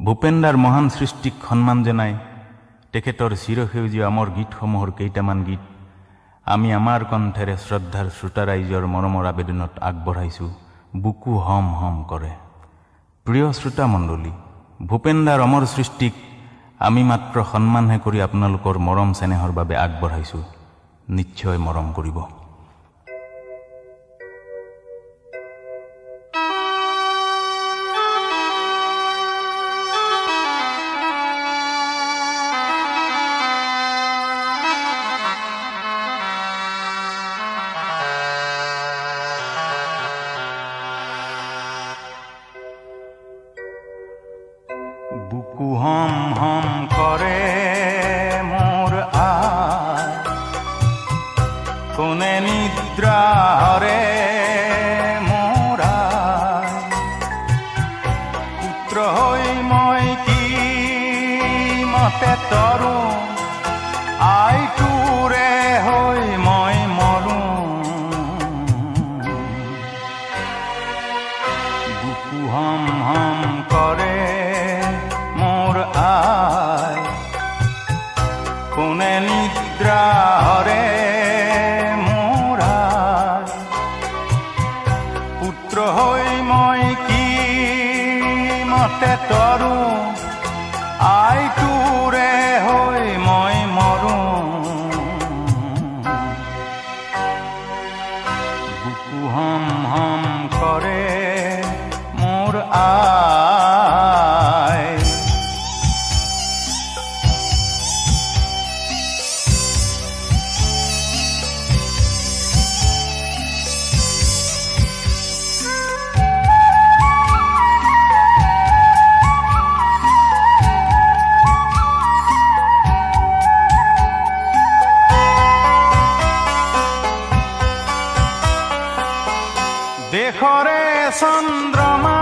ভূপেন্দাৰ মহান সৃষ্টিক সন্মান জনাই তেখেতৰ চিৰসেউজীয়া অমৰ গীতসমূহৰ কেইটামান গীত আমি আমাৰ কণ্ঠেৰে শ্ৰদ্ধাৰ শ্ৰোতাৰাইজৰ মৰমৰ আবেদনত আগবঢ়াইছোঁ। বুকু হম হম কৰে। প্ৰিয় শ্ৰোতামণ্ডলী, ভূপেন্দাৰ অমৰ সৃষ্টিক আমি মাত্ৰ সন্মানহে কৰি আপোনালোকৰ মৰম চেনেহৰ বাবে আগবঢ়াইছোঁ। নিশ্চয় মৰম কৰিব। বুকু হম হম করে মোর আয়, কোনে নিদ্রা হরে মোর আয়। পুত্র হই মই কি মতে তরু, আই টুরে হই মই মরু। বুকু হম হম করে মোর আয়, কোনে নিদ্রা হরে মোর আয়। পুত্র হই মই কি মতে তরু, আই টুরে হই মই মরু। বুকু হম হম করে মোর আয়। দেখরে চন্দ্রমা